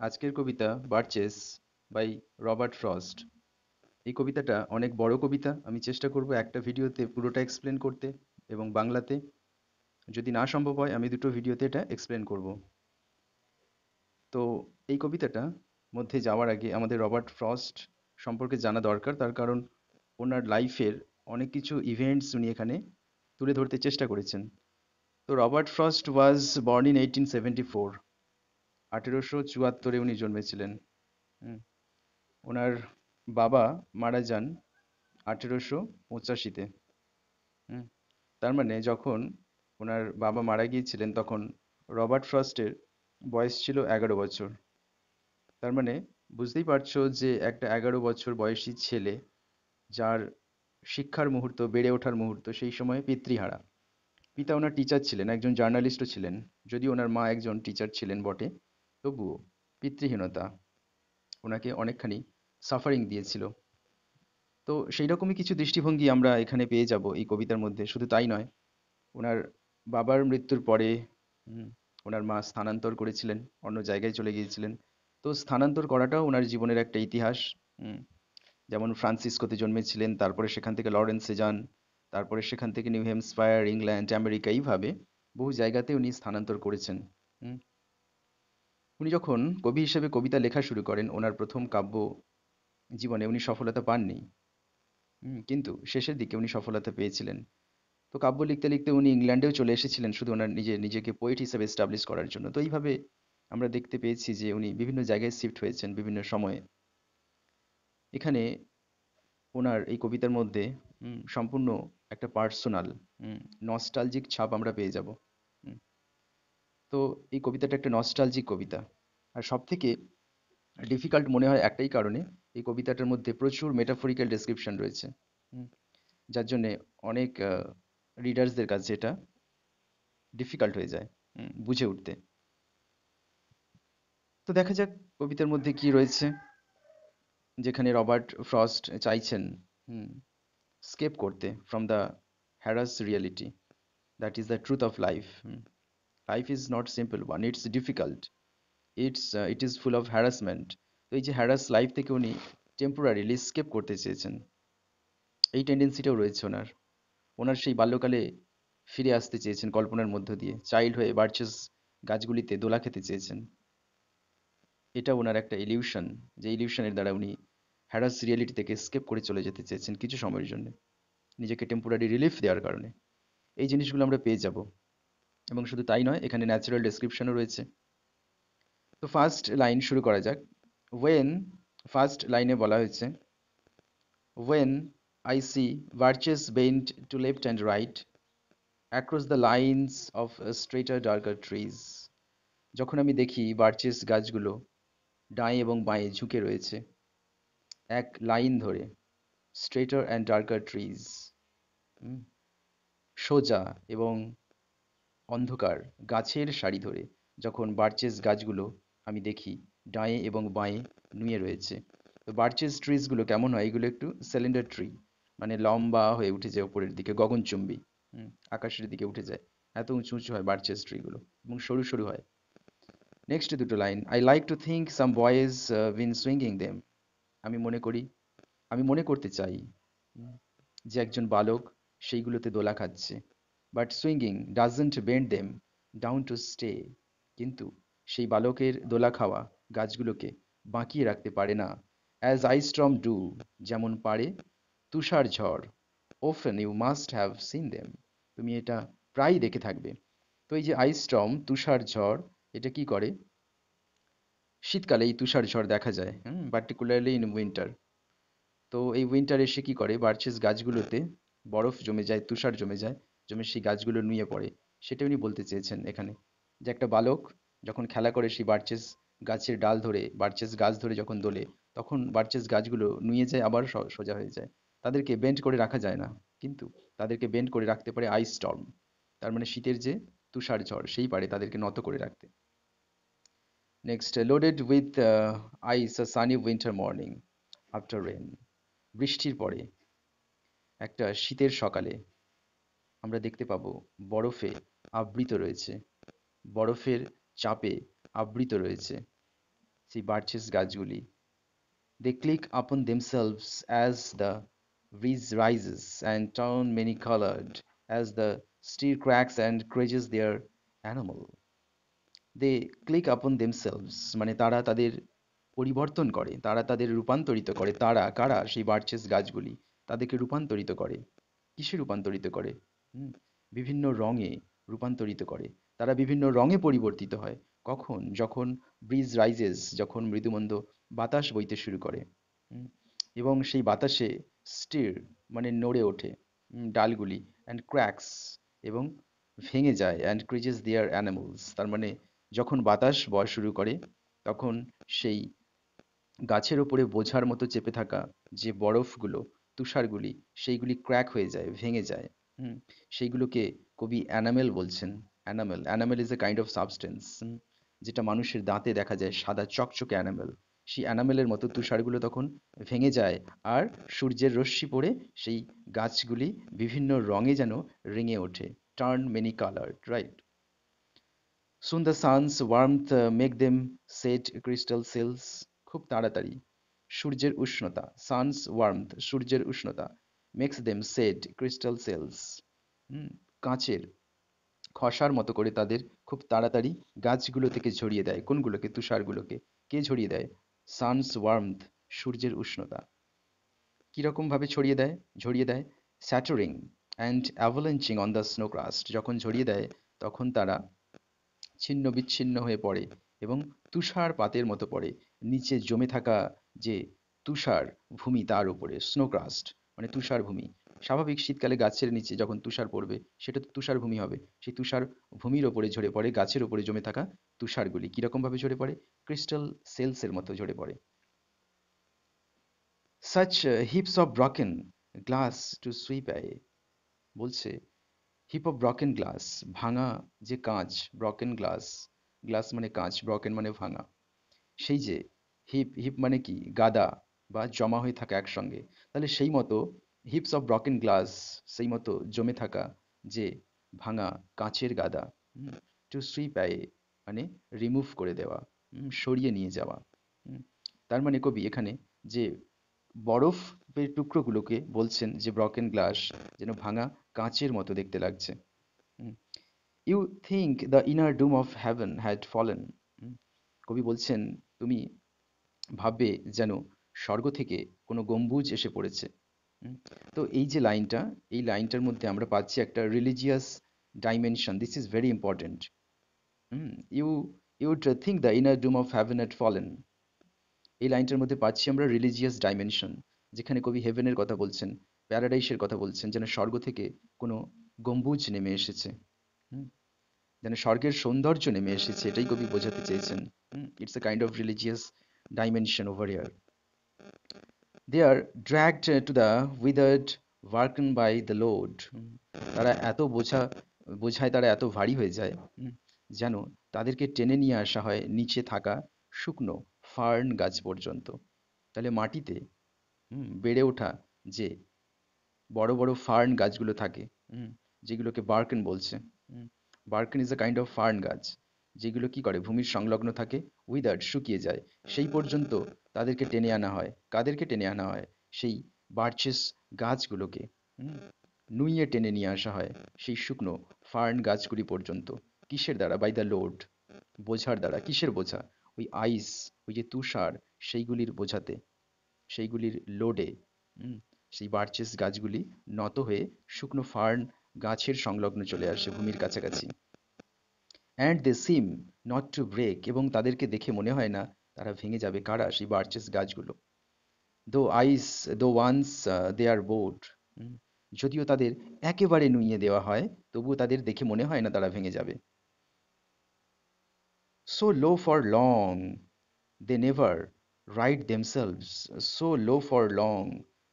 আজকের কবিতা বার্চেস by Robert frost. এই কবিতাটা অনেক বড় কবিতা। আমি চেষ্টা করব একটা ভিডিওতে পুরোটা এক্সপ্লেন করতে এবং বাংলাতে। যদি না সম্ভব হয় আমি দুটো ভিডিওতে এটা এক্সপ্লেন করব। তো এই কবিতাটা মধ্যে যাওয়ার আগে আমাদের রবার্ট ফ্রস্ট সম্পর্কে জানা দরকার, তার কারণ ওনার লাইফের অনেক কিছু ইভেন্টস উনি এখানে তুলে ধরতে চেষ্টা করেছেন। তো Robert frost was born in 1874। 1874-এ উনি জন্মেছিলেন। হুম, ওনার বাবা মারা যান 1885-তে। হুম, তার মানে যখন ওনার বাবা মারা গিয়েছিলেন তখন রবার্ট ফ্রস্টের বয়স ছিল 11 বছর। তার মানে বুঝতেই পারছো যে একটা 11 বছর বয়সী ছেলে, যার শিক্ষার মুহূর্ত, বেড়ে ওঠার মুহূর্ত, সেই সময় পিতৃহারা। পিতা ওনার টিচার ছিলেন, একজন জার্নালিস্টও ছিলেন। যদিও ওনার মা একজন টিচার ছিলেন বটে, তবুও পিতৃহীনতা ওনাকে অনেকখানি সাফারিং দিয়েছিল। তো সেই রকমই কিছু দৃষ্টিভঙ্গি আমরা এখানে পেয়ে যাব এই কবিতার মধ্যে। শুধু তাই নয়, ওনার বাবার মৃত্যুর পরে হুম, ওনার মা স্থানান্তর করেছিলেন, অন্য জায়গায় চলে গিয়েছিলেন। তো স্থানান্তর করাটাও ওনার জীবনের একটা ইতিহাস। হুম, যেমন ফ্রান্সিসকোতে জন্মেছিলেন, তারপরে সেখান থেকে লরেন্সে যান, তারপরে সেখান থেকে নিউ হ্যাম্পশায়ার, ইংল্যান্ড, আমেরিকা, এইভাবে বহু জায়গাতে উনি স্থানান্তর করেছেন। হুম, উনি যখন কবি হিসেবে কবিতা লেখা শুরু করেন, ওনার প্রথম কাব্য জীবনে উনি সফলতা পাননি। কিন্তু শেষের দিকে উনি সফলতা পেয়েছিলেন। তো কাব্য লিখতে লিখতে উনি ইংল্যান্ডেও চলে এসেছিলেন শুধু ওনার নিজেকে পোয়েট হিসেবে এস্টাবলিশ করার জন্য। তো এইভাবে আমরা দেখতে পেয়েছি যে উনি বিভিন্ন জায়গায় শিফট হয়েছেন বিভিন্ন সময়ে। এখানে ওনার এই কবিতার মধ্যে সম্পূর্ণ একটা পার্সোনাল নস্টালজিক ছাপ আমরা পেয়ে যাব। হুম, তো এই কবিতাটা একটা নস্টালজিক কবিতা। আর সব থেকে ডিফিকাল্ট মনে হয় একটাই কারণে, এই কবিতাটার মধ্যে প্রচুর মেটাফরিক্যাল ডেসক্রিপশন রয়েছে। হুম, যার জন্যে অনেক রিডার্সদের কাছে এটা ডিফিকাল্ট হয়ে যায় বুঝে উঠতে। তো দেখা যাক কবিতার মধ্যে কি রয়েছে। যেখানে রবার্ট ফ্রস্ট চাইছেন স্কেপ করতে from the harsh reality, that is the truth of life. Life is not simple one, it's difficult, it is full of harassment. তো এই যে হ্যারাস লাইফ থেকে উনি টেম্পোরারিলি স্কেপ করতে চেয়েছেন, এই টেন্ডেন্সিটাও রয়েছে ওনার। ওনার সেই বাল্যকালে ফিরে আসতে চেয়েছেন কল্পনার মধ্য দিয়ে, চাইল্ড হয়ে বার্চেস গাছগুলিতে দোলা খেতে চেয়েছেন। এটা ওনার একটা ইলিউশন, যে ইলিউশনের দ্বারা উনি হ্যারাস রিয়েলিটি থেকে স্কেপ করে চলে যেতে চেয়েছেন কিছু সময়ের জন্য, নিজেকে টেম্পোরারি রিলিফ দেওয়ার কারণে। এই জিনিসগুলো আমরা পেয়ে যাব। এবং শুধু তাই নয়, এখানে ন্যাচারাল ডেসক্রিপশনও রয়েছে। তো ফার্স্ট লাইন শুরু করা যাক। ওয়েন, ফার্স্ট লাইনে বলা হয়েছে, when I see birches bent to left and right across the lines of straighter darker trees. যখন আমি দেখি বার্চেস গাছগুলো ডাঁয়ে এবং বাঁয়ে ঝুঁকে রয়েছে এক লাইন ধরে, স্ট্রেটার অ্যান্ড ডার্কার ট্রিজ, সোজা এবং অন্ধকার গাছের সারি ধরে যখন বার্চেস গাছগুলো আমি দেখি ডাঁয়ে এবং বাঁয়ে নুয়ে রয়েছে। তো বার্চেস ট্রিজগুলো কেমন হয়? এগুলো একটু সিলিন্ডার ট্রি, মানে লম্বা হয়ে উঠে যায় উপরের দিকে, গগনচুম্বী, আকাশের দিকে উঠে যায়। এত উঁচু উঁচু হয় বার্চেস ট্রিগুলো, এবং সরু সরু হয়। নেক্সট দুটো line, I like to think some boys been swinging them. আমি মনে করি, আমি মনে করতে চাই যে একজন বালক সেইগুলোতে দোলা খাচ্ছে। But swinging doesn't bend them down to stay. কিন্তু সেই বালকের দোলা খাওয়া গাছগুলোকে বাঁকিয়ে রাখতে পারে না। অ্যাজ আইস স্টর্ম ডু, যেমন পারে তুষার ঝড়। Often you must have seen them, তুমি এটা প্রায়ই দেখে থাকবে। তো এই যে আইস স্টর্ম, তুষার ঝড়, এটা কি করে? শীতকালে এই তুষার ঝড় দেখা যায়, পার্টিকুলারলি ইন উইন্টার। তো এই উইন্টার এসে কি করে, বার্চেস গাছগুলোতে বরফ জমে যায়, তুষার জমে যায়, জমে সেই গাছগুলো নুয়ে পড়ে। সেটা উনি বলতে চেয়েছেন এখানে, যে একটা বালক যখন খেলা করে সেই বার্চেস গাছের ডাল ধরে, বার্চেস গাছ ধরে যখন দোলে, তখন বার্চেস গাছগুলো নুয়ে যায়, আবার সোজা হয়ে যায়। তাদেরকে বেন্ড করে রাখা যায় না, কিন্তু তাদেরকে বেন্ড করে রাখতে পারে আইস স্টর্ম। তার মানে শীতের যে তুষার ঝড়, সেই পারে তাদেরকে নত করে রাখতে। Next, loaded with ice a sunny winter morning after rain. বৃষ্টির পরে একটা শীতের সকালে আমরা দেখতে পাবো বরফে আবৃত রয়েছে, বরফের চাপে আবৃত রয়েছে সেই বার্চেস গাছগুলি। They click upon themselves as the breeze rises and turn many-colored as the steer cracks and crages their animal. They click upon themselves মানে তারা তাদের পরিবর্তন করে, তারা তাদের রূপান্তরিত করে। তারা কারা? সেই বার্চেস গাছগুলি তাদেরকে রূপান্তরিত করে। কিসে রূপান্তরিত করে? হুম, বিভিন্ন রঙে রূপান্তরিত করে। তারা বিভিন্ন রঙে পরিবর্তিত হয়। কখন? যখন ব্রিজ রাইজেস, যখন মৃদুমন্দ বাতাস বইতে শুরু করে। হুম, এবং সেই বাতাসে স্টির মানে নড়ে ওঠে ডালগুলি, অ্যান্ড ক্র্যাকস এবং ভেঙে যায়, অ্যান্ড ক্রিজেস দেয়ার অ্যানিমালস। তার মানে যখন বাতাস বয় শুরু করে তখন সেই গাছের ওপরে বোঝার মতো চেপে থাকা যে বরফগুলো, তুষারগুলি, সেইগুলি ক্র্যাক হয়ে যায়, ভেঙে যায়। হুম, সেইগুলোকে কবি অ্যানামেল বলছেন। Enamel, enamel is a kind of substance, যেটা মানুষের দাঁতে দেখা যায়, সাদা চকচকে অ্যানামেল। সেই অ্যানামেলের মতো তুষারগুলো তখন ভেঙে যায়, আর সূর্যের রশ্মি পড়ে সেই গাছগুলি বিভিন্ন রঙে যেন রেঙে ওঠে। Turn many coloured, right? Soon the sun's warmth make them set crystal seals. খুব তাড়াতাড়ি সূর্যের উষ্ণতা, সানস ওয়ার্মথ সূর্যের উষ্ণতা, makes them shed crystal shells কাঁচের খসার মতো করে তাদের খুব তাড়াতাড়ি গাছগুলো থেকে ঝরিয়ে দেয়। কোনগুলোকে? তুষারগুলোকে। কে ঝরিয়ে দেয়? সানস ওয়ার্মথ সূর্যের উষ্ণতা। কিরকম ভাবে ঝরিয়ে দেয় shattering and avalanching on the snow crust. যখন ঝরিয়ে দেয় তখন তারা ছিন্ন বিচ্ছিন্ন হয়ে পড়ে এবং তুষারপাতের মতো পড়ে নিচে জমে থাকা যে তুষার ভূমি তার উপরে। স্নোক্রাস্ট মানে তুষার ভূমি। স্বাভাবিক শীতকালে গাছের নিচে যখন তুষার পড়বে সেটা তো তুষার ভূমি হবে। সেই তুষার ভূমির ওপরে ঝরে পড়ে গাছের ওপরে জমে থাকা তুষারগুলি। কিরকম ভাবে ঝরে পড়ে? ক্রিস্টাল সেলসের মতো ঝরে পড়ে। Such heaps of broken glass to sweep away. বলছে হিপ অফ ব্রকেন গ্লাস, ভাঙা যে কাঁচ, ব্রকেন গ্লাস, গ্লাস মানে কাঁচ, ব্রকেন মানে ভাঙা। সেই যে হিপ, হিপ মানে কি? গাদা বা জমা হয়ে থাকা একসঙ্গে। তাহলে সেই মতো হিপস অফ ব্রকেন গ্লাস, সেই মতো জমে থাকা যে ভাঙা কাঁচের গাদা, টু সুইপ অ্যাওয়ে মানে রিমুভ করে দেওয়া, সরিয়ে নিয়ে যাওয়া। হুম, তার মানে কবি এখানে যে বরফের টুকরোগুলোকে বলছেন যে ব্রকেন গ্লাস, যেন ভাঙা কাঁচের মতো দেখতে লাগছে। You think the inner dome of heaven had fallen. কবি বলছেন তুমি ভাববে যেন স্বর্গ থেকে কোনো গম্বুজ এসে পড়েছে। হুম, তো এই যে লাইনটা, এই লাইনটার মধ্যে আমরা পাচ্ছি একটা religious dimension. This is very important. You you'd think the inner dome of heaven had fallen. এই লাইনটার মধ্যে পাচ্ছি আমরা রিলিজিয়াস ডাইমেনশন, যেখানে কবি হেভেনের কথা বলছেন, প্যারাডাইসের কথা বলছেন, যেন স্বর্গ থেকে কোনো গম্বুজ নেমে এসেছে। হুম, যেন স্বর্গের সৌন্দর্য নেমে এসেছে, এটাই কবি বোঝাতে চেয়েছেন। It's a kind of religious dimension over here. They are dragged to the withered Varkan by the load. তারা এত বোঝায় তারা এত ভারী হয়ে যায়, যেন তাদেরকে টেনে নিয়ে আসা হয় নিচে থাকা শুকনো ফার্ন গাছ পর্যন্ত। তাহলে মাটিতে বেড়ে ওঠা যে বড় বড় ফার্ন গাছগুলো থাকে, যেগুলোকে বার্কেন বলছে। Bracken is a kind of fern গাছ, যেগুলো কি করে? ভূমির সংলগ্ন থাকে, উইদার্ড শুকিয়ে যায়, সেই পর্যন্ত তাদেরকে টেনে আনা হয়। কাদেরকে টেনে আনা হয়? সেই বার্চেস গাছগুলোকে নুইয়ে টেনে নিয়ে আসা হয় সেই শুকনো ফার্ন গাছগুলি পর্যন্ত। কিসের দ্বারা? বাই দ্য লোড, বোঝার দ্বারা। কিসের বোঝা? ওই আইস, ওই যে তুষার, সেইগুলির বোঝাতে, সেইগুলির লোডে সেই বার্চেস গাছগুলি নত হয়ে শুকনো ফার্ন গাছের সংলগ্ন চলে আসে ভূমির কাছাকাছি। And they seem not to break, এবং তাদেরকে দেখে মনে হয় না তারা ভেঙে যাবে। কারা? সেই বার্চেস গাছগুলো। দো আইস, দো ওয়ান্স দে আর বোর্ড, যদিও তাদের একেবারে নুইয়ে দেওয়া হয়, তবুও তাদের দেখে মনে হয় না তারা ভেঙে যাবে। So low for long they never right themselves. So low for long,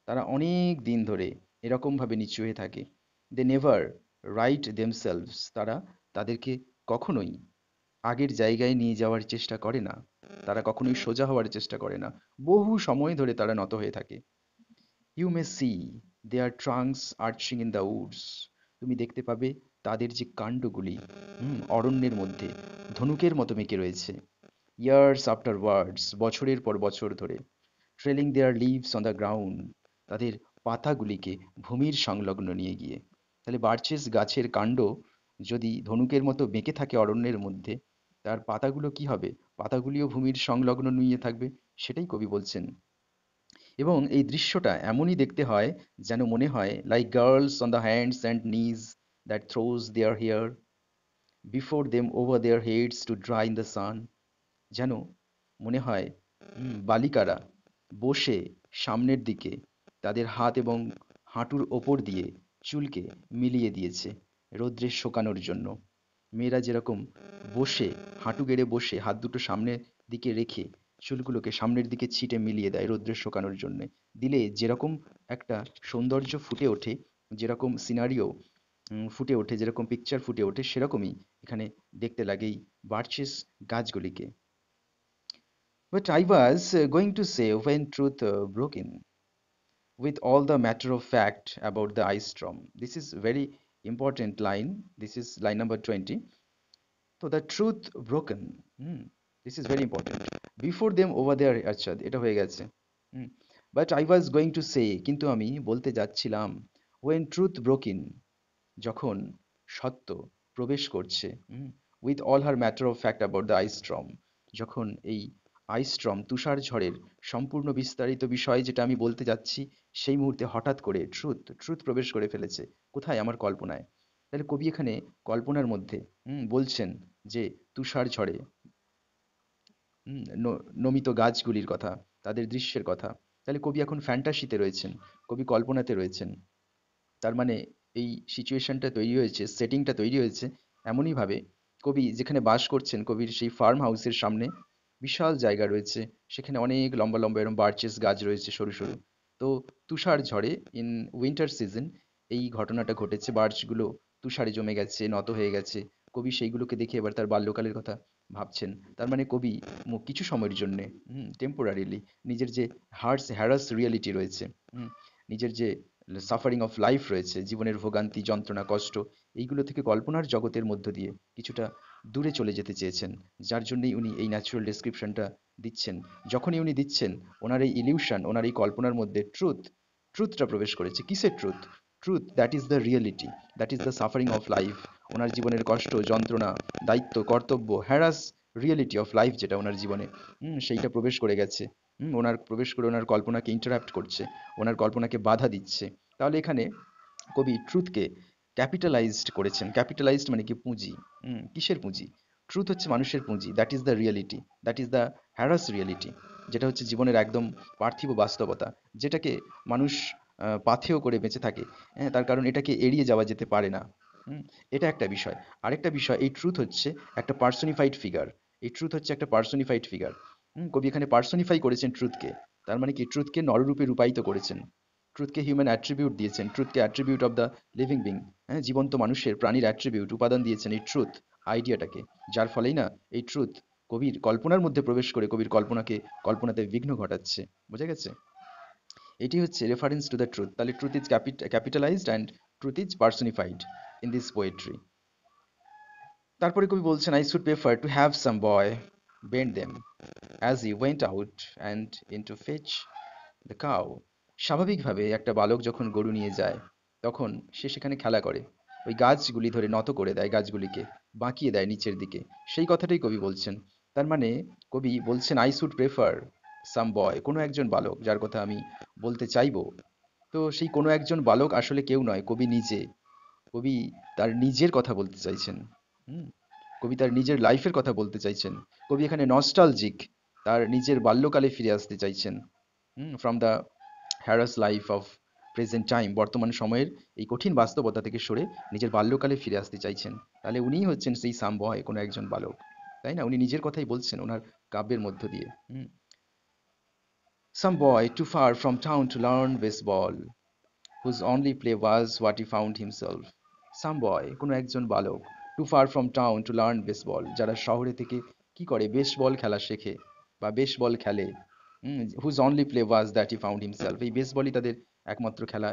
তারা অনেক দিন ধরে এরকমভাবে নিচু হয়ে থাকে। দে নেভার রাইট দেমসেলভস, তারা তাদেরকে কখনোই আগের জায়গায় নিয়ে যাওয়ার চেষ্টা করে না। তারা কখনোই সোজা হওয়ার চেষ্টা করে না। বহু সময় ধরে তারা নত হয়ে থাকে। You may see their trunks arching in the woods. তুমি দেখতে পাবে তাদের যে কাণ্ডগুলি অরণ্যের মধ্যে ধনুকের মতো মেঁকে রয়েছে। ইয়ার্স আফটার ওয়ার্ডস, বছরের পর বছর ধরে, trailing their leaves on the ground, তাদের পাতাগুলিকে ভূমির সংলগ্ন নিয়ে গিয়ে। তাহলে বার্চেস গাছের কাণ্ড যদি ধনুকের মতো বেঁকে থাকে অরণ্যের মধ্যে, তার পাতাগুলো কি হবে? পাতাগুলিও ভূমির সংলগ্ন নিয়ে থাকবে, সেটাই কবি বলছেন। এবং এই দৃশ্যটা এমনই দেখতে হয় যেন মনে হয় like girls on the hands and knees that throws their hair before them over their heads to dry in the sun. যেন মনে হয় বালিকারা বসে সামনের দিকে তাদের হাত এবং হাঁটুর ওপর দিয়ে চুলকে মিলিয়ে দিয়েছে রৌদ্রে শুকানোর জন্য। মেয়েরা যেরকম বসে, হাঁটু গেড়ে বসে হাত দুটো সামনের দিকে রেখে চুলগুলোকে সামনের দিকে ছিটে মিলিয়ে দেয় রৌদ্রে শুকানোর জন্য, দিলে যেরকম একটা সৌন্দর্য ফুটে ওঠে, যেরকম সিনারিও ফুটে ওঠে, যেরকম পিকচার ফুটে ওঠে, সেরকমই এখানে দেখতে লাগে এই বার্চেস গাছগুলিকে। But I was going to say when truth broke in with all the matter of fact about the ice storm. This is very important line. This is line number 20. So the truth broken. This is very important. Before them over there, আচ্ছা এটা হয়ে গেছে। হুম, But I was going to say, কিন্তু আমি বলতে যাচ্ছিলাম, when truth broke in, যখন সত্য প্রবেশ করছে, with all her matter of fact about the ice storm, যখন এই আইস স্টর্ম তুষার ঝড়ের সম্পূর্ণ বিস্তারিত বিষয় যেটা আমি বলতে যাচ্ছি, সেই মুহূর্তে হঠাৎ করে ট্রুথ প্রবেশ করে ফেলেছে। কোথায়? আমার কল্পনায়। তাহলে কবি এখানে কল্পনার মধ্যে বলছেন যে তুষার ঝড়ে নমিত গাছগুলির কথা, তাদের দৃশ্যের কথা। তাহলে কবি এখন ফ্যান্টাসিতে রয়েছেন, কবি কল্পনাতে রয়েছেন। তার মানে এই সিচুয়েশনটা তৈরি হয়েছে, সেটিংটা তৈরি হয়েছে এমনই ভাবে, কবি যেখানে বাস করছেন, কবির সেই ফার্ম হাউসের সামনে বিশাল জায়গা রয়েছে, সেখানে অনেক লম্বা লম্বা এরকম বার্চেস গাছ রয়েছে সরু সরু। তো তুষার ঝড়ে ইন উইন্টার সিজন এই ঘটনাটা ঘটেছে, বার্চগুলো তুষারে জমে গেছে, নত হয়ে গেছে। কবি সেইগুলোকে দেখে এবার তার বাল্যকালের কথা ভাবছেন। তার মানে কবি কিছু সময়ের জন্যে টেম্পোরারিলি নিজের যে হ্যারাস রিয়েলিটি রয়েছে, নিজের যে সাফারিং অফ লাইফ রয়েছে, জীবনের ভোগান্তি, যন্ত্রণা, কষ্ট, এইগুলো থেকে কল্পনার জগতের মধ্য দিয়ে কিছুটা দূরে চলে যেতে চেয়েছেন। যার জন্যই উনি এই ন্যাচারাল ডেসক্রিপশনটা দিচ্ছেন। যখনই উনি দিচ্ছেন, ওনার এই ইলিউশন, ওনার এই কল্পনার মধ্যে ট্রুথটা প্রবেশ করেছে। কিসের truth? Truth that is the reality, that is the suffering of life. ওনার জীবনের কষ্ট, যন্ত্রণা, দায়িত্ব, কর্তব্য, হ্যারাস রিয়েলিটি অফ লাইফ যেটা ওনার জীবনে, সেইটা প্রবেশ করে গেছে। ওনার প্রবেশ করে ওনার কল্পনাকে ইন্টারাপ্ট করছে, ওনার কল্পনাকে বাধা দিচ্ছে। তাহলে এখানে কবি ট্রুথকে ক্যাপিটালাইজড করেছেন। ক্যাপিটালাইজড মানে কি? পুঁজি। কিসের পুঁজি? ট্রুথ হচ্ছে মানুষের পুঁজি, that is the reality, that is the harsh reality, যেটা হচ্ছে জীবনের একদম পার্থিব বাস্তবতা, যেটাকে মানুষ পাথেয় করে বেঁচে থাকে। হ্যাঁ, তার কারণ এটাকে এড়িয়ে যাওয়া যেতে পারে না। হুম, এটা একটা বিষয়। আরেকটা বিষয়, এই ট্রুথ হচ্ছে একটা পার্সনিফাইড ফিগার। এই ট্রুথ হচ্ছে একটা পার্সনিফাইড ফিগার। কবি এখানে পার্সনিফাই করেছেন ট্রুথকে। তার মানে কি? ট্রুথকে নররূপে রূপায়িত করেছেন, ট্রুথকে হিউম্যান অ্যাট্রিবিউট দিয়েছেন, ট্রুথকে attribute of the living being, হ্যাঁ, জীবন্ত মানুষের, প্রাণীর অ্যাট্রিবিউট, উপাদান দিয়েছেন এই ট্রুথ আইডিয়াটাকে। যার ফলেই না এই ট্রুথ কবির কল্পনার মধ্যে প্রবেশ করে কবির কল্পনাতে বিঘ্ন ঘটাচ্ছে। বোঝা গেছে? এটি হচ্ছে রেফারেন্স টু দ্য ট্রুথ। তাহলে truth is capitalized and truth is personified in this poetry. তারপরে কবি বলছেন, I should prefer to have some boy bend them as he went out and in to fetch the cow. স্বাভাবিকভাবে একটা বালক যখন গরু নিয়ে যায়, তখন সে সেখানে খেলা করে, ওই গাছগুলি ধরে নত করে দেয়, গাছগুলিকে বাঁকিয়ে দেয় নিচের দিকে। সেই কথাটাই কবি বলছেন। তার মানে কবি বলছেন, I should prefer some boy, কোনো একজন বালক যার কথা আমি বলতে চাইবো। তো সেই কোনো একজন বালক আসলে কেউ নয়, কবি নিজে। কবি তার নিজের কথা বলতে চাইছেন। হুম, কবি তার নিজের লাইফের কথা বলতে চাইছেন। কবি এখানে নস্টালজিক, তার নিজের বাল্যকালে ফিরে আসতে চাইছেন, from the harass life of present time, বর্তমান সময়ের এই কঠিন বাস্তবতা থেকে সরে নিজের বাল্যকালে ফিরে আসতে চাইছেন। তাহলে উনিই হচ্ছেন সেই সাম বয়, কোনো একজন বালক, তাই না? উনি নিজের কথাই বলছেন ওনার কাব্যের মধ্য দিয়ে। Some boy too far from town to learn baseball, whose only play was what he found himself. Some boy, কোনো একজন বালক, too far from town to learn baseball, যারা শহরে থেকে কি করে? বেসবল খেলা শেখে বা বেসবল খেলে। Whose only play was that he found himself, এই বেসবলই তাদের একমাত্র খেলা,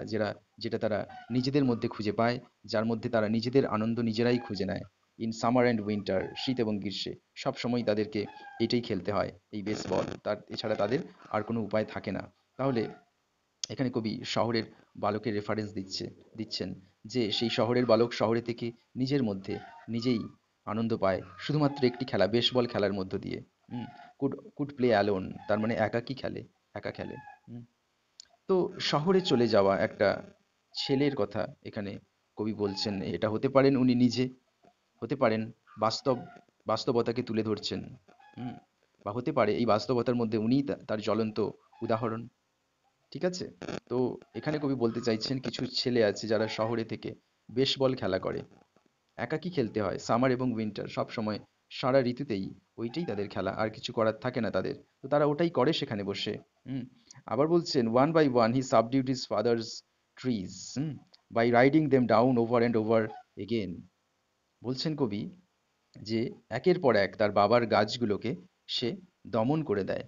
যেটা তারা নিজেদের মধ্যে খুঁজে পায়, যার মধ্যে তারা নিজেদের আনন্দ নিজেরাই খুঁজে নেয়। ইন সামার অ্যান্ড উইন্টার, শীত এবং গ্রীষ্মে সব সময় তাদেরকে এটাই খেলতে হয়, এই বেসবল। এছাড়া তাদের আর কোনো উপায় থাকে না। তাহলে এখানে কবি শহরের বালকের রেফারেন্স দিচ্ছেন যে সেই শহরের বালক শহরে থেকে নিজের মধ্যে নিজেই আনন্দ পায় শুধুমাত্র একটি খেলা, বেসবল খেলার মধ্য দিয়ে। কুড কুড প্লে অ্যালোন, তার মানে একাকী খেলে, একা খেলে। হুম। তো শহরে চলে যাওয়া একটা ছেলের কথা এখানে কবি বলছেন। এটা হতে পারেন উনি নিজে, হতে পারেন বাস্তব বাস্তবতাকে তুলে ধরছেন। হুম। বা হতে পারে এই বাস্তবতার মধ্যে উনিই তার জ্বলন্ত উদাহরণ। ঠিক আছে? তো এখানে কবি বলতে চাইছেন কিছু ছেলে আছে যারা শহরে থেকে বেসবল খেলা করে। একাকী খেলতে হয় সামার এবং উইন্টার সব সময়, সারা ঋতুতেই ওইটাই তাদের খেলা, আর কিছু করার থাকে না তাদের। তো তারা ওটাই করে সেখানে বসে। হুম। আবার বলছেন one by one he subdued his father's trees by riding them down over and over again. বলছেন কবি যে একের পর এক তার বাবার গাছগুলোকে সে দমন করে দেয়,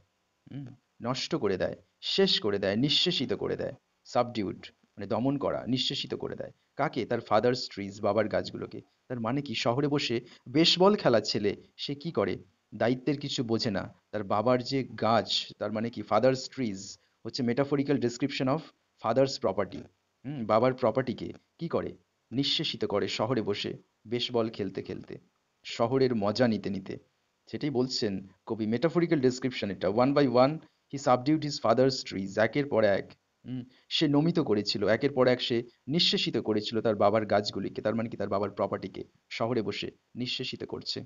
হুম, নষ্ট করে দেয়, শেষ করে দেয়, নিঃশেষিত করে দেয়। সাবডিউড মানে দমন করা, নিঃশেষিত করে দেয়। কাকে? তার ফাদার্স ট্রিজ, বাবার গাছগুলোকে। তার মানে কি, শহরে বসে বেসবল খেলা ছেলে সে কি করে? দায়িত্বের কিছু বোঝে না। তার বাবার যে গাছ, তার মানে কি ফাদার্স ট্রিজ হচ্ছে metaphorical description of father's property. বাবার প্রপার্টিকে কি করে? নিঃশেষিত করে শহরে বসে বেসবল খেলতে খেলতে, শহরের মজা নিতে নিতে। সেটাই বলছেন কবি, মেটাফরিক্যাল ডেসক্রিপশন এটা। One by one he subdued his father's trees, একের পর এক সে নমিত করেছিল, একের পর এক সে নিঃশেষিত করেছিল তার বাবার গাছগুলিকে। তার মানে কি, তার বাবার প্রপার্টিকে শহরে বসে নিঃশেষিত করছে।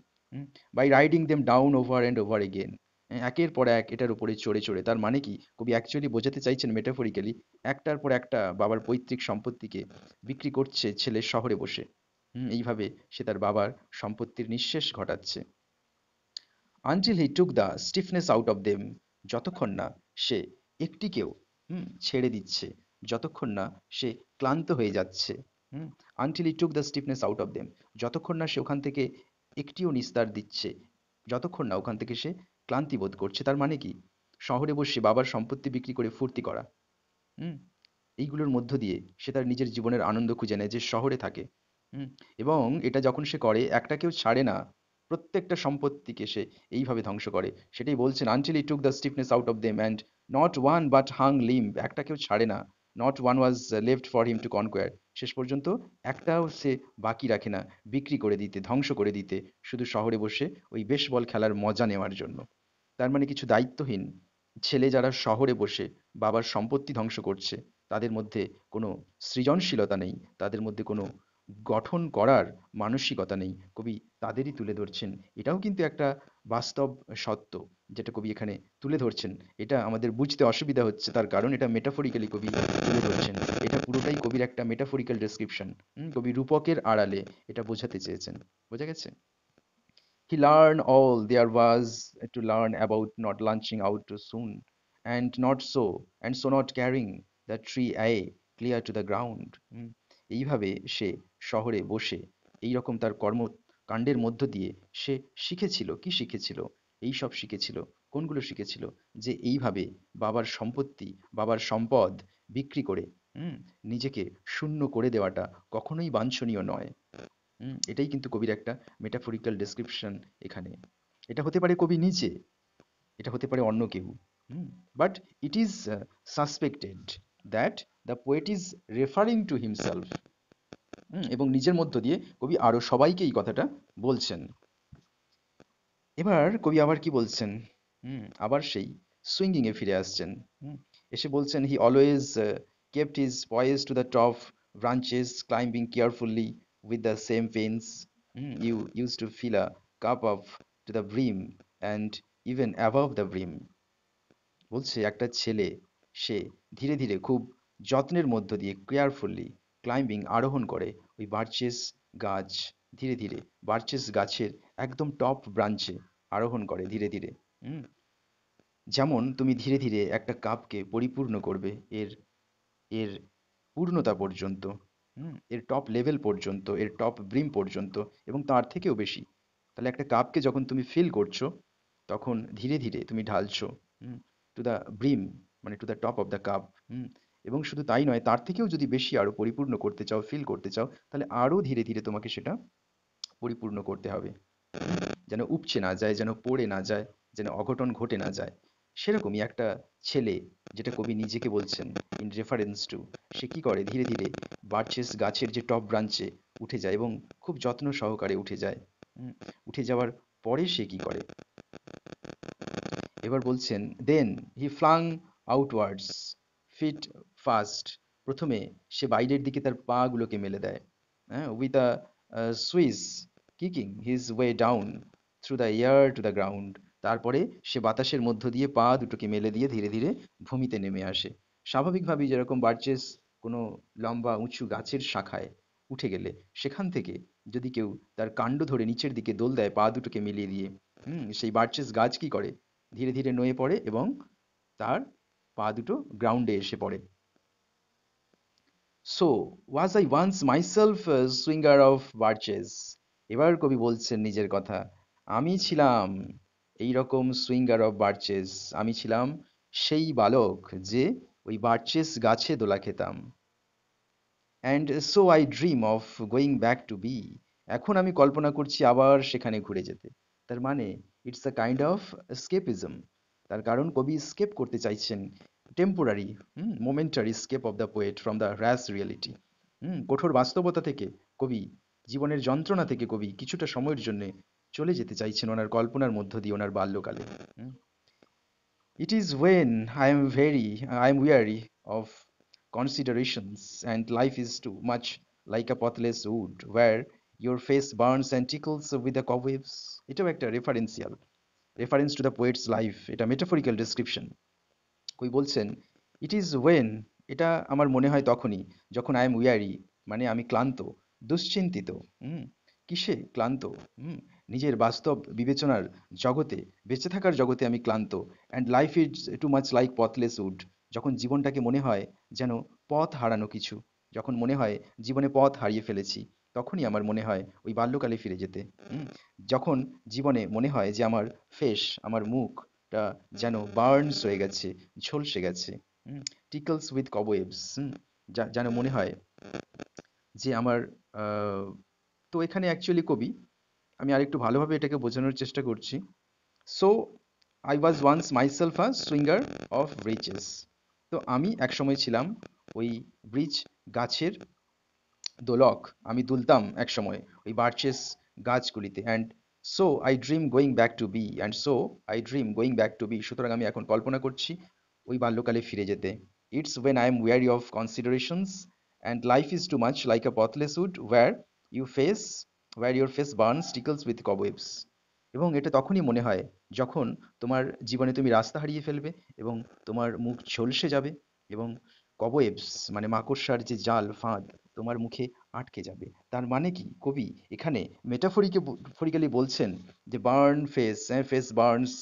By riding them down over and over again, একের পর এক এটার উপরে চড়ে চড়ে। তার মানে কি, কবি অ্যাকচুয়ালি বোঝাতে চাইছেন মেটাফরিক্যালি, একটার পর একটা বাবার পৈতৃক সম্পত্তিকে বিক্রি করছে ছেলে শহরে বসে। এইভাবে সে তার বাবার সম্পত্তির নিঃশেষ ঘটাচ্ছে। Until he took the stiffness out of them, যতক্ষণ না সে একটিকেও ছেড়ে দিচ্ছে, যতক্ষণ না সে ক্লান্ত হয়ে যাচ্ছে। Until he took the stiffness out of them, যতক্ষণ না সে ওখান থেকে একটিও নিস্তার দিচ্ছে, যতক্ষণ না ওখান থেকে সে ক্লান্তি বোধ করছে। তার মানে কি, শহরে বসে বাবার সম্পত্তি বিক্রি করে ফুর্তি করা, হুম এইগুলোর মধ্য দিয়ে সে তার নিজের জীবনের আনন্দ খুঁজে নেয় যে শহরে থাকে। হুম, এবং এটা যখন সে করে একটাকেও ছাড়ে না, প্রত্যেকটা সম্পত্তিকে সে এইভাবে ধ্বংস করে। সেটাই বলছেন, until he took the stiffness out of them and not one but hung limp, একটাকেও ছাড়ে না। Not one was left for him to conquer, শেষ পর্যন্ত একটাও সে বাকি রাখে না বিক্রি করে দিতে, ধ্বংস করে দিতে, শুধু শহরে বসে ওই বেসবল খেলার মজা নেওয়ার জন্য। তার মানে কিছু দায়িত্বহীন ছেলে যারা শহরে বসে বাবার সম্পত্তি ধ্বংস করছে, তাদের মধ্যে কোনো সৃজনশীলতা নেই, তাদের মধ্যে কোনো গঠন করার মানসিকতা নেই। কবি তাদেরই তুলে ধরছেন। এটাও কিন্তু একটা বাস্তব সত্য, যেটা কবি এখানে তুলে ধরছেন। এটা আমাদের বুঝতে অসুবিধা হচ্ছে, তার কারণ এটা মেটাফরিক্যালি কবি তুলে ধরছেন। এটা পুরোটাই কবির একটা মেটাফরিক্যাল ডেসক্রিপশন। কবি রূপকের আড়ালে এটা বোঝাতে চেয়েছেন। বোঝা গেছে? He learned all there was to learn about not launching out too soon, and so not carrying the tree away clear to the ground. এইভাবে সে শহরে বসে এইরকম তার কর্মকাণ্ডের মধ্য দিয়ে সে শিখেছিল, কি শিখেছিল? এই সব শিখেছিল। কোনগুলো শিখেছিল? যে এইভাবে বাবার সম্পত্তি, বাবার সম্পদ বিক্রি করে নিজেকে শূন্য করে দেওয়াটা কখনোই বাঞ্ছনীয় নয়। এটাই কিন্তু কবির একটা মেটাফরিক্যাল ডেসক্রিপশন এখানে। এটা হতে পারে কবি নিজে, এটা হতে পারে অন্য কেউ। But it is suspected that the poet is referring to himself. এবং নিজের মধ্য দিয়ে কবি আরো সবাইকে এই কথাটা বলছেন। এবার কবি আবার কি বলছেন? আবার সেই সুইঙ্গিং এ ফিরে আসছেন। এসে বলছেন, he always kept his পয়েজ to the top branches, climbing carefully with the same pains. You used to fill a cup up to the brim and even above the brim. বলছে একটা ছেলে সে ধীরে ধীরে খুব যত্নের মধ্য দিয়ে কেয়ারফুলি ক্লাইম্বিং আরোহণ করে ওই বার্চেস গাছ, ধীরে ধীরে বার্চেস গাছের একদম টপ ব্রাঞ্চে আরোহণ করে ধীরে ধীরে। যেমন তুমি ধীরে ধীরে একটা কাপকে পরিপূর্ণ করবে এর এর পূর্ণতা পর্যন্ত, এর টপ লেভেল পর্যন্ত, এর টপ ব্রিম পর্যন্ত, এবং তার থেকেও বেশি। তাহলে একটা কাপকে যখন তুমি ফিল করছো, তখন ধীরে ধীরে তুমি ঢালছো টু দ্য ব্রিম, মানে to the top of the cup. এবং শুধু তাই নয়, তার থেকেও যদি বেশি আরো পরিপূর্ণ করতে চাও, ফিল করতে চাও, তাহলে আরো ধীরে ধীরে তোমাকে সেটা পরিপূর্ণ করতে হবে, যেন উপচে না যায়, যেন পড়ে না যায়, যেন অঘটন ঘটে না যায়। সেরকমই একটা ছেলে, যেটা কবি নিজেকে বলছেন ইন রেফারেন্স টু, সে কি করে ধীরে ধীরে বার্চেস গাছের যে টপ ব্রাঞ্চে উঠে যায় এবং খুব যত্ন সহকারে উঠে যায়। হুম, উঠে যাওয়ার পরে সে কি করে, এবার বলছেন, দেন হি ফ্লাং আউটওয়ার্ডস ফিট ফাস্ট। প্রথমে সে বাইরের দিকে তার পা গুলোকে মেলে দেয়, হ্যাঁ, with a Swiss kicking his way down through the air to the ground. তারপরে সে বাতাসের মধ্য দিয়ে পা দুটোকে মেলে দিয়ে ধীরে ধীরে ভূমিতে নেমে আসে। স্বাভাবিকভাবেই যেরকম বার্চেস কোনো লম্বা উঁচু গাছের শাখায় উঠে গেলে সেখান থেকে যদি কেউ তার কাণ্ড ধরে নিচের দিকে দোল দেয় পা দুটোকে মিলিয়ে দিয়ে, সেই বার্চেস গাছ কি করে, ধীরে ধীরে নয়ে পড়ে এবং তার পা দুটো গ্রাউন্ডে এসে পড়ে। So was I once myself swinger of birches. এবার কবি বলছেন নিজের কথা, আমি ছিলাম এই রকম সুইঙ্গার অফ বার্চেস, আমি ছিলাম সেই বালক যে ওই বার্চেস গাছে দোলা খেতাম। And so I dream of going back to be. এখন আমি কল্পনা করছি আবার সেখানে ঘুরে যেতে। তার মানে it's a kind of escapism. তার কারণ কবি স্কেপ করতে চাইছেন temporary, momentary escape of the poet from the harsh reality. কঠোর বাস্তবতা থেকে কবি, জীবনের যন্ত্রণা থেকে কবি কিছুটা সময়ের জন্য চলে যেতে চাইছেন ওনার কল্পনার মধ্য দিয়ে ওনার বাল্যকালে। It is when I am weary of considerations, and life is too much like a pathless wood, where your face burns and tickles with the cobwebs. এটাও একটা reference to the poet's life, এটা metaphorical description. কই বলছেন, it is when, এটা আমার মনে হয় তখনই, যখন আই এম উইয়ারি, মানে আমি ক্লান্ত, দুশ্চিন্তিত। হুম, কিসে ক্লান্ত? হুম, নিজের বাস্তব বিবেচনার জগতে, বেঁচে থাকার জগতে আমি ক্লান্ত। And life is too much like pathless wood, যখন জীবনটাকে মনে হয় যেন পথ হারানো কিছু, যখন মনে হয় জীবনে পথ হারিয়ে ফেলেছি, তখনই আমার মনে হয় ওই বাল্যকালে ফিরে যেতে। হুম, যখন জীবনে মনে হয় যে আমার ফেস, আমার মুখটা যেন বার্নস হয়ে গেছে, ঝলসে গেছে, টিকলস উইথ কবওয়েবস, যেন মনে হয় যে আমার আহ, তো এখানে অ্যাকচুয়ালি কবি, আমি আরেকটু ভালোভাবে এটাকে বোঝানোর চেষ্টা করছি। So I was once myself a swinger of birches. তো আমি একসময় ছিলাম ওই ব্রিজ গাছের দোলক, আমি দুলতাম একসময় ওই বার্চেস গাছগুলিতে। And so I dream going back to be, and so I dream going back to be, সুতরাং আমি এখন কল্পনা করছি ওই বাল্যকালে ফিরে যেতে। It's when I am weary of considerations and life is too much like a pathless wood you face where your face burns tickles with cobwebs. এবং এটা তখনই মনে হয় যখন তোমার জীবনে তুমি রাস্তা হারিয়ে ফেলবে এবং তোমার মুখ ঝলসে যাবে এবং কবওয়েবস মানে মাকড়সার যে জাল ফাঁদ তোমার মুখে আটকে যাবে। তার মানে কি কবি এখানে মেটাফরিক্যালি বলছেন যে burn face, face burns,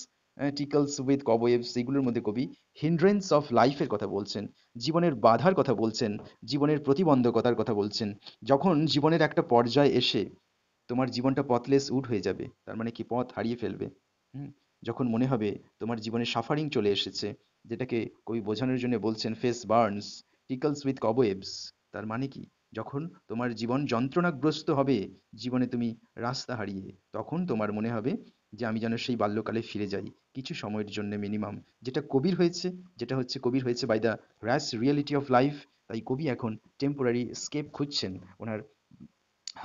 tickles with cobwebs, এগুলোর মধ্যে কবি হিন্ড্রেন্স অফ লাইফের কথা বলছেন, জীবনের বাধার কথা বলছেন, জীবনের প্রতিবন্ধকতার কথা বলছেন। যখন জীবনের একটা পর্যায়ে এসে তোমার জীবনটা পথলেস উড হয়ে যাবে, তার মানে কি পথ হারিয়ে ফেলবে। হুম, যখন মনে হবে তোমার জীবনে সাফারিং চলে এসেছে, যেটাকে কবি বোঝানোর জন্য বলছেন ফেস বার্নস টিকলস উইথ কবওয়েবস, তার মানে কি যখন তোমার জীবন যন্ত্রণাগ্রস্ত হবে, জীবনে তুমি রাস্তা হারিয়ে, তখন তোমার মনে হবে যে আমি যেন সেই বাল্যকালে ফিরে যাই কিছু সময়ের জন্য মিনিমাম। যেটা কবির হয়েছে, যেটা হচ্ছে কবির হয়েছে by the harsh reality of life. তাই কবি এখন টেম্পোরারি স্কেপ খুঁজছেন ওনার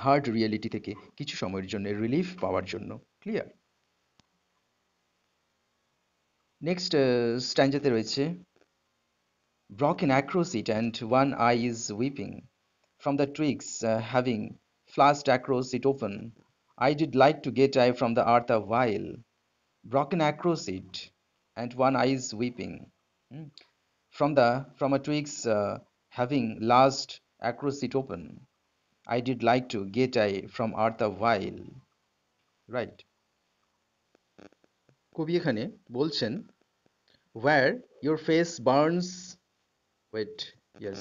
হার্ড রিয়েলিটি থেকে কিছু সময়ের জন্য রিলিফ পাওয়ার জন্য। ক্লিয়ার? নেক্সট স্ট্যান্জাতে রয়েছে, broken across it and one eye is weeping from the twigs having flashed across it open. I did like to get I from the earth a while, broken across it and one eye is weeping. Hmm. From a twigs having lashed across it open. I did like to get I from earth a while. Right. কবি এখানে বলছেন, where your face burns, wait, yes,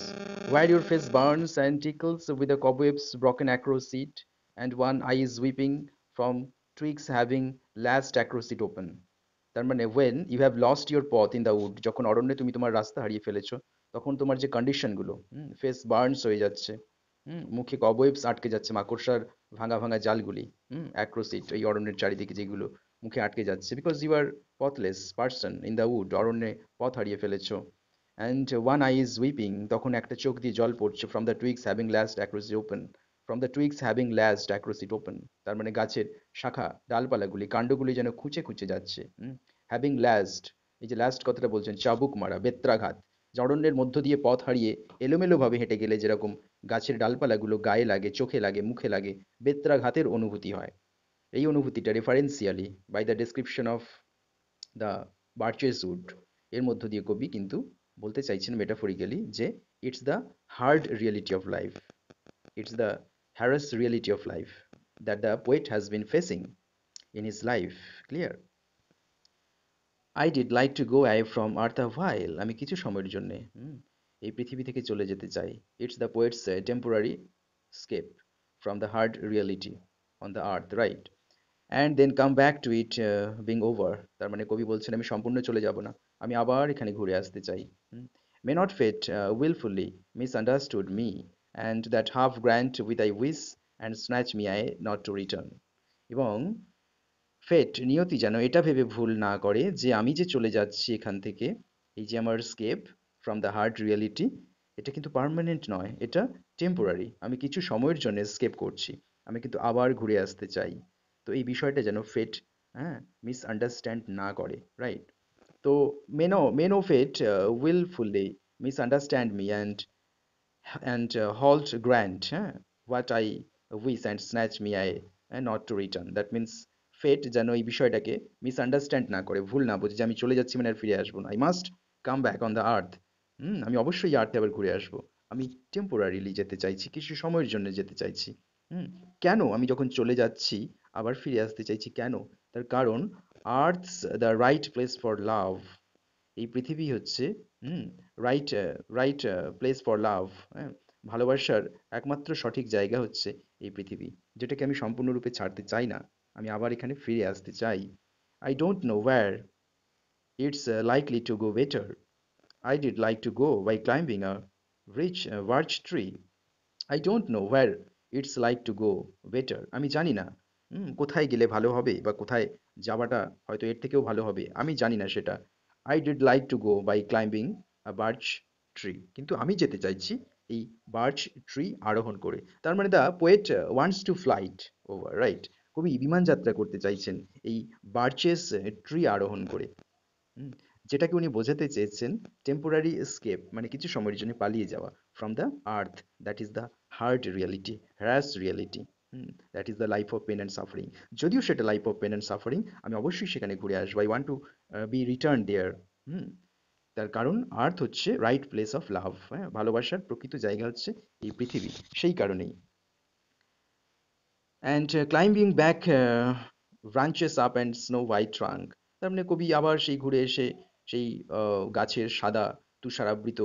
where your face burns and tickles with the cobwebs broken across it, and one eye is weeping from twigs having lashed across it open. তার মানে when you have lost your path in the wood, যখন অরণ্যে তুমি তোমার রাস্তা হারিয়ে ফেলেছো, তখন তোমার যে কন্ডিশনগুলো, ফেস বার্নস হয়ে যাচ্ছে, মুখে কবওয়েবস আটকে যাচ্ছে, মাকড়সার ভাঙা ভাঙা জালগুলি, অ্যাক্রোস ইট, এই অরণ্যের চারিদিকে যেগুলো মুখে আটকে যাচ্ছে, because you are pathless person in the wood, অরণ্যে পথ হারিয়ে ফেলেছো। And one eye is weeping, তখন একটা চোখ দিয়ে জল পড়ছে, from the twigs having lashed across it open, from the twigs having lashed across it open, তার মানে গাছের শাখা ডালপালাগুলি কাণ্ডগুলি যেন খুঁচে খুঁচে যাচ্ছে। হ্যাভিং ল্যাস্ট, এই যে লাস্ট কথাটা বলছেন, চাবুক মারা, বেত্রাঘাত, যে অরণ্যের মধ্য দিয়ে পথ হারিয়ে এলোমেলোভাবে হেঁটে গেলে যেরকম গাছের ডালপালাগুলো গায়ে লাগে, চোখে লাগে, মুখে লাগে, বেত্রাঘাতের অনুভূতি হয়। এই অনুভূতিটা referentially by the description of the birches wood, এর মধ্য দিয়ে কবি কিন্তু বলতে চাইছেন মেটাফরিক্যালি যে it's the hard reality of life, it's the harsh reality of life that the poet has been facing in his life. Clear? I did like to go away from earth a while, আমি কিছু সময়ের জন্যে এই পৃথিবী থেকে চলে যেতে চাই। It's the poet's temporary escape from the hard reality on the earth, right? And then come back to it being over, তার মানে কবি বলছেন আমি সম্পূর্ণ চলে যাব না, আমি আবার এখানে ঘুরে আসতে চাই। May not fate wilfully misunderstood me, and that half grant with I wish and snatch me I not to return. এবং ফেট, নিয়তি যেন এটা ভেবে ভুল না করে যে আমি যে চলে যাচ্ছি এখান থেকে, এই যে আমার escape from the hard reality, এটা কিন্তু পার্মানেন্ট নয়, এটা টেম্পোরারি, আমি কিছু সময়ের জন্য স্কেপ করছি, আমি কিন্তু আবার ঘুরে আসতে চাই। তো এই বিষয়টা যেন ফেট মিসআন্ডারস্ট্যান্ড না করে, রাইট? তো may not fate wilfully misunderstand me and halt grant what I wish and snatch me I not to return. That means ফেট যেন এই বিষয়টাকে মিসআন্ডারস্ট্যান্ড না করে, ভুল না বোঝে যে আমি চলে যাচ্ছি মানে আর ফিরে আসবো না। I must come back on the earth, আমি অবশ্যই আর্থে আবার ঘুরে আসবো। আমি টেম্পোরারিলি যেতে চাইছি, কিছু সময়ের জন্য যেতে চাইছি। কেন আমি যখন চলে যাচ্ছি আবার ফিরে আসতে চাইছি, কেন? তার কারণ earth's the right place for love, এই পৃথিবী হচ্ছে hmm right right place for love, হ্যাঁ, ভালোবাসার একমাত্র সঠিক জায়গা হচ্ছে এই পৃথিবী, যেটাকে আমি সম্পূর্ণরূপে ছাড়তে চাই না, আমি আবার এখানে ফিরে আসতে চাই। I don't know where it's likely to go better, I did like to go by climbing a rich birch tree, I don't know where it's like to go better, আমি জানি না কোথায় গেলে ভালো হবে, বা কোথায় যাওয়াটা হয়তো এর থেকেও ভালো হবে, আমি জানি না সেটা। I did like to go by climbing a birch tree, কিন্তু আমি যেতে চাইছি এই বার্চ ট্রি আরোহণ করে। তার মানে the poet wants to flight over, right? কবি বিমান যাত্রা করতে চাইছেন এই বার্চেস ট্রি আরোহণ করে। হুম, যেটাকে উনি বোঝাতে চেয়েছেন টেম্পোরারি এস্কেপ, মানে কিছু সময়ের জন্য পালিয়ে যাওয়া from the earth, that is the hard reality, harsh reality, that is the life of pain and suffering. যদিও সেটা life of pain and suffering, আমি অবশ্যই সেখানে ঘুরে আসবো। I want to be return there. Hmm তার কারণ আর্থ হচ্ছে রাইট প্লেস অফ লাভ, হ্যাঁ, ভালোবাসার প্রকৃত জায়গা হচ্ছে এই পৃথিবী, সেই কারণেই। And climbing back branches up and snow white trunk, তার মানে কবি আবার সেই ঘুরে এসে সেই গাছের সাদা তুষারাবৃত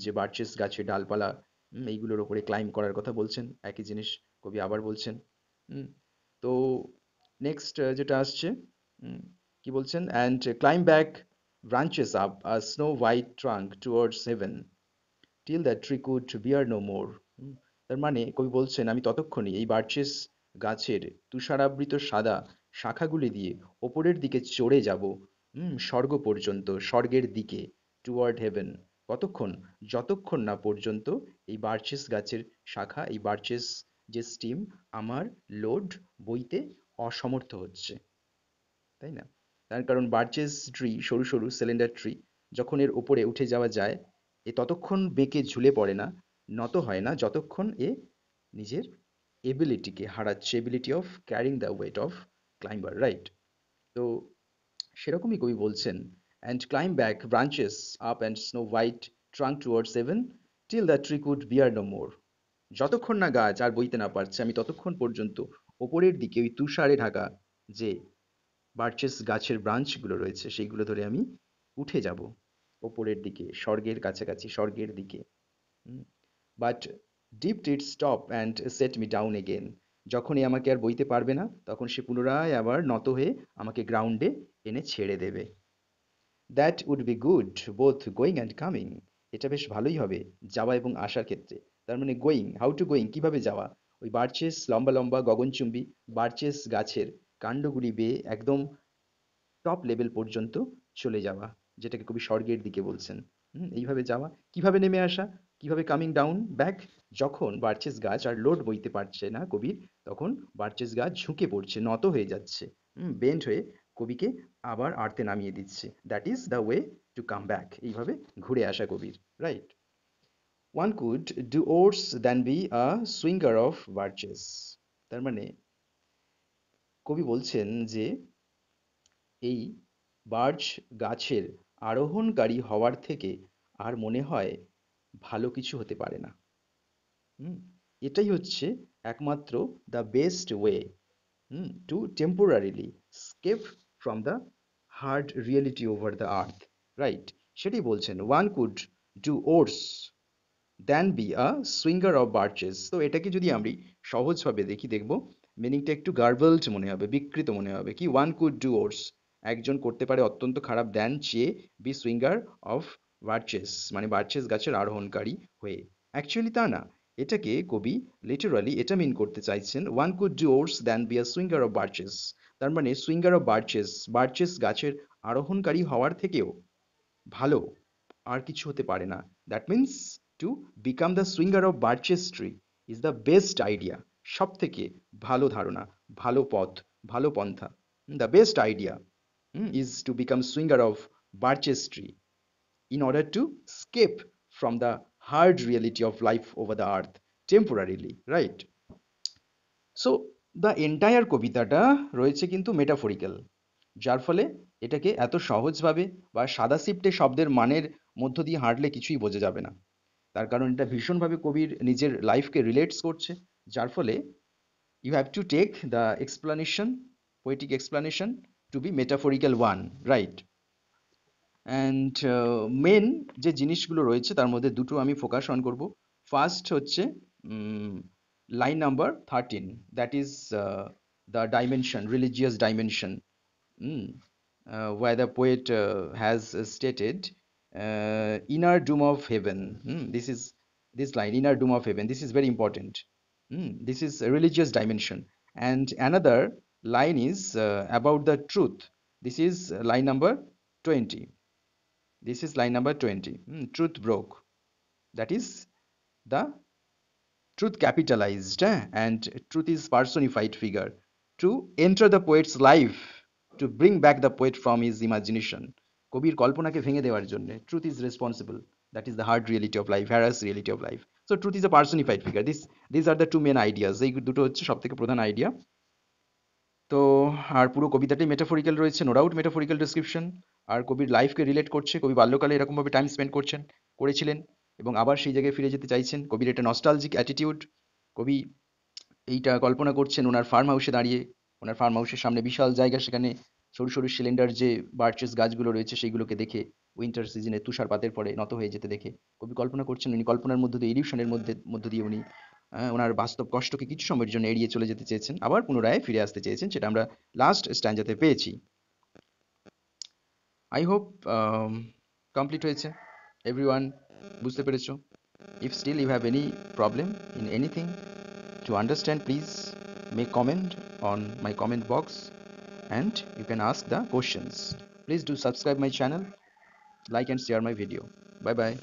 যে বার্চেস গাছের ডালপালা, এইগুলোর ওপরে ক্লাইম্ব করার কথা বলছেন, একই জিনিস কবি আবার বলছেন। হুম, তো নেক্সট যেটা আসছে, উম, কি বলছেন? And climb back branches up a snow white trunk towards heaven till the tree could bear no more. তার মানে কবি বলছেন আমি ততক্ষণই এই বার্চেস গাছের তুষারাবৃত সাদা শাখাগুলি দিয়ে ওপরের দিকে চড়ে যাব, স্বর্গ পর্যন্ত, স্বর্গের দিকে, টুয়ার্ড হেভেন। কতক্ষণ? যতক্ষণ না পর্যন্ত এই বার্চেস গাছের শাখা, এই বার্চেস যে স্টিম, আমার লোড বইতে অসমর্থ হচ্ছে, তাই না? তার কারণ বার্চেস ট্রি সরু সরু সিলিন্ডার ট্রি, যখন এর উপরে উঠে যাওয়া যায়, এ ততক্ষণ বেঁকে ঝুলে পড়ে না, নত হয় না, যতক্ষণ এ নিজের এবিলিটিকে হারাচ্ছে, ability of carrying the weight of climber, right? তো সেরকমই কবি বলছেন, and climb back branches up and snow white trunk towards heaven till the tree could bear no more, যতক্ষণ না গাছ আর বইতে না পারছে, আমি ততক্ষণ পর্যন্ত ওপরের দিকে ওই তুষারে ঢাকা যে বার্চেস গাছের ব্রাঞ্চগুলো রয়েছে সেইগুলো ধরে আমি উঠে যাব ওপরের দিকে, স্বর্গের কাছাকাছি, স্বর্গের দিকে। But dipped it stop and set me down again, যখনই আমাকে আর বইতে পারবে না তখন সে পুনরায় আবার নত হয়ে আমাকে গ্রাউন্ডে এনে ছেড়ে দেবে। That would be good both going and coming, এটা বেশ ভালোই হবে যাওয়া এবং আসার ক্ষেত্রে। তার মানে গোয়িং, হাউ টু গোয়িং, কিভাবে যাওয়া। ওই বার্চেস লম্বা লম্বা গগনচুম্বী বার্চেস গাছের কাণ্ডগুলি বেয়ে একদম টপ লেভেল পর্যন্ত চলে যাওয়া, যেটাকে কবি স্বর্গের দিকে বলছেন। এইভাবে যাওয়া। কিভাবে নেমে আসা, কিভাবে কামিং ডাউন ব্যাক, যখন বার্চেস গাছ আর লোড বইতে পারছে না কবির, তখন বার্চেস গাছ ঝুঁকে পড়ছে, নত হয়ে যাচ্ছে, বেন্ড হয়ে কবিকে আবার আর্তে নামিয়ে দিচ্ছে। That is the way to come back, এইভাবে ঘুরে আসা কবির, right. One could do worse than be a swinger of birches. তার মানে কবি বলছেন যে এই বার্চ গাছের আরোহণকারী হওয়ার থেকে আর মনে হয় ভালো কিছু হতে পারে না। হুম, এটাই হচ্ছে একমাত্র the best way to temporarily escape from the hard reality over the earth, right. সেটাই বলছেন, one could do worse than be a swinger of birches. তো এটাকে যদি আমি সহজভাবে দেখি, দেখব মিনিংটা একটু গার্বলড মনে হবে, বিকৃত মনে হবে। কি ওয়ান কুড ডু ওর্স, একজন করতে পারে অত্যন্ত খারাপ, দ্যান চেয়ে বি সুইঙ্গার অফ বার্চেস, মানে বার্চেস গাছের আরোহণকারী হয়ে। অ্যাকচুয়ালি তা না, এটাকে কবি লিটারালি এটা মিন করতে চাইছেন, one could do worse than be a swinger of birches. তার মানে সুইঙ্গার অফ বার্চেস, বার্চেস গাছের আরোহণকারী হওয়ার থেকেও ভালো আর কিছু হতে পারে না। That means to become the swinger of birches tree is the best idea, সব থেকে ভালো ধারণা, ভালো পথ, ভালো পন্থা। The best idea is to become swinger of birches tree in order to escape from the hard reality of life over the earth temporarily, right? So the entire কবিতাটা রয়েছে কিন্তু মেটাফরিক্যাল, যার ফলে এটাকে এত সহজভাবে বা সাদাসিপটে শব্দের মানের মধ্য দিয়ে হাঁটলে কিছুই বোঝা যাবে না। তার কারণ এটা ভীষণভাবে কবির নিজের লাইফকে রিলেটস করছে, যার ফলে you have to take the explanation, poetic explanation to be metaphorical one, right. And main যে জিনিসগুলো রয়েছে তার মধ্যে দুটো আমি ফোকাস অন করব। ফার্স্ট হচ্ছে line number 13, that is the dimension, religious dimension, where the poet has stated inner doom of heaven. This is this line, inner doom of heaven, this is very important. This is a religious dimension. And another line is about the truth. This is line number 20. This is line number 20. Truth broke. That is the truth capitalized, and truth is personified figure. To enter the poet's life, to bring back the poet from his imagination. কবির কল্পনাকে ভেঙে দেওয়ার জন্য truth is responsible. That is the hard reality of life, harass reality of life. So truth is a personified figure. These are the two main ideas. এই দুটো হচ্ছে সব থেকে প্রধান idea. তো আর পুরো কবিতাটাই মেটাফরিক্যাল রয়েছে, নো ডাউট মেটাফরিক্যাল ডিসক্রিপশন। আর কবির লাইফকে relate করছে, কবি বাল্যকালে এরকমভাবে টাইম স্পেন্ড করেছিলেন এবং আবার সেই জায়গায় ফিরে যেতে চাইছেন। কবির একটা নস্টালজিক অ্যাটিটিউড, কবি এইটা কল্পনা করছেন ওনার ফার্ম হাউসে দাঁড়িয়ে, ওনার ফার্ম হাউসের সামনে বিশাল জায়গা, সেখানে সরু সরু সিলিন্ডার যে বার্চেস গাছগুলো রয়েছে সেইগুলোকে দেখে উইন্টার সিজনে তুষারপাতের পরে নত হয়ে যেতে দেখে কবি কল্পনা করছেন, উনি কল্পনার মধ্য দিয়ে, ইলিউশনের মধ্য দিয়ে উনি ওনার বাস্তব কষ্টকে কিছু সময়ের জন্য এড়িয়ে চলে যেতে চেয়েছেন, আবার পুনরায় ফিরে আসতে চেয়েছেন, সেটা আমরা লাস্ট স্ট্যান্জাতে পেয়েছি। আই হোপ কমপ্লিট হয়েছে, এভরিওয়ান বুঝতে পেরেছো? If still you have any problem in anything to understand, please make comment on my comment box and you can ask the questions. Please do subscribe my channel, like and share my video. Bye bye.